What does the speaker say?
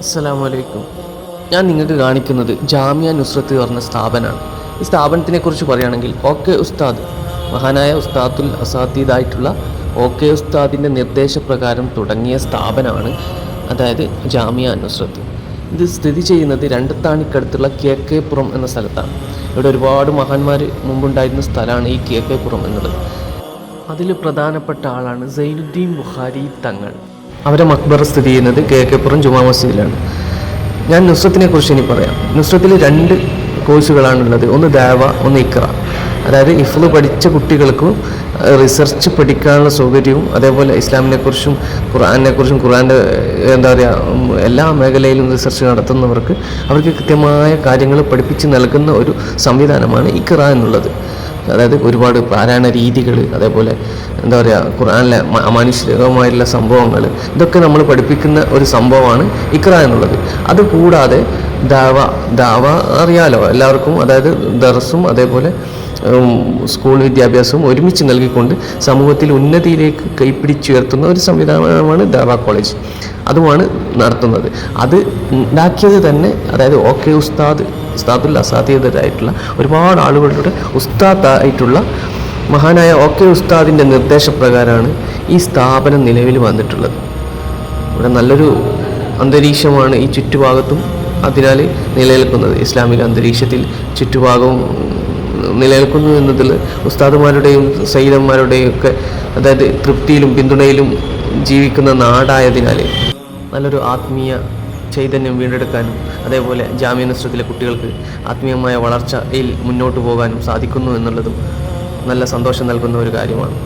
അസ്സലാമലൈക്കും. ഞാൻ നിങ്ങൾക്ക് കാണിക്കുന്നത് ജാമിയ നുസ്രത്ത് പറഞ്ഞ സ്ഥാപനമാണ്. ഈ സ്ഥാപനത്തിനെ കുറിച്ച് പറയുകയാണെങ്കിൽ ഉസ്താദ്, മഹാനായ ഉസ്താദുൽ അസാത്തീദായിട്ടുള്ള ഉസ്താദിൻ്റെ നിർദ്ദേശപ്രകാരം തുടങ്ങിയ സ്ഥാപനമാണ്, അതായത് ജാമിയ നുസ്രത്ത്. ഇത് സ്ഥിതി ചെയ്യുന്നത് രണ്ടത്താണിക്കടുത്തുള്ള പുറം എന്ന സ്ഥലത്താണ്. ഇവിടെ ഒരുപാട് മഹാന്മാർ മുമ്പുണ്ടായിരുന്ന സ്ഥലമാണ് ഈ പുറം എന്നുള്ളത്. അതിൽ പ്രധാനപ്പെട്ട ആളാണ് സൈനുദ്ദീൻ ബുഖാരി തങ്ങൾ. അവരെ മക്ബറ സ്ഥിതി ചെയ്യുന്നത് പുറം ജുമാ മസ്ജിദിലാണ്. ഞാൻ നുസ്രത്തിനെ കുറിച്ച് ഇനി പറയാം. നുസ്രത്തിൽ 2 കോഴ്സുകളാണുള്ളത്. ഒന്ന് ദാവ, ഒന്ന് ഇഖ്റ. അതായത് ഹിഫ്ള് പഠിച്ച കുട്ടികൾക്കും റിസർച്ച് പഠിക്കാനുള്ള സൗകര്യവും, അതേപോലെ ഇസ്ലാമിനെക്കുറിച്ചും ഖുർആനെക്കുറിച്ചും ഖുർആൻ്റെ എല്ലാ മേഖലയിലും റിസർച്ച് നടത്തുന്നവർക്ക് അവർക്ക് കൃത്യമായ കാര്യങ്ങൾ പഠിപ്പിച്ച് നൽകുന്ന ഒരു സംവിധാനമാണ് ഇഖ്റ എന്നുള്ളത്. അതായത് ഒരുപാട് പാരായണ രീതികൾ, അതേപോലെ ഖുർആനിലെ അമാനുഷികമായിട്ടുള്ള സംഭവങ്ങൾ, ഇതൊക്കെ നമ്മൾ പഠിപ്പിക്കുന്ന ഒരു സംഭവമാണ് ഇഖ്റ എന്നുള്ളത്. അതുകൂടാതെ ദാവ അറിയാലോ എല്ലാവർക്കും. അതായത് ദർസും അതേപോലെ സ്കൂൾ വിദ്യാഭ്യാസവും ഒരുമിച്ച് നൽകിക്കൊണ്ട് സമൂഹത്തിൽ ഉന്നതിയിലേക്ക് കൈപ്പിടിച്ചുയർത്തുന്ന ഒരു സംവിധാനമാണ് ദാവ കോളേജ്. അതുമാണ് നടത്തുന്നത്. അത് ഉണ്ടാക്കിയത് തന്നെ, അതായത് ഉസ്താദുൽ അസാത്തീദായിട്ടുള്ള ഒരുപാട് ആളുകളുടെ ഉസ്താദായിട്ടുള്ള മഹാനായ ഉസ്താദിൻ്റെ നിർദ്ദേശപ്രകാരമാണ് ഈ സ്ഥാപനം നിലവിൽ വന്നിട്ടുള്ളത്. ഇവിടെ നല്ലൊരു അന്തരീക്ഷമാണ് ഈ ചുറ്റുഭാഗത്തും അതിനാൽ നിലനിൽക്കുന്നത്. ഇസ്ലാമിക അന്തരീക്ഷത്തിൽ ചുറ്റുഭാഗവും നിലനിൽക്കുന്നു എന്നതിൽ ഉസ്താദുമാരുടെയും സയ്യിദന്മാരുടെയും ഒക്കെ അതായത് തൃപ്തിയിലും പിന്തുണയിലും ജീവിക്കുന്ന നാടായതിനാൽ നല്ലൊരു ആത്മീയ ചൈതന്യം വീണ്ടെടുക്കാനും, അതേപോലെ ജാമിയ നുസ്രത്തിലെ കുട്ടികൾക്ക് ആത്മീയമായ വളർച്ചയിൽ മുന്നോട്ട് പോകാനും സാധിക്കുന്നു എന്നുള്ളതും നല്ല സന്തോഷം നൽകുന്ന ഒരു കാര്യമാണ്.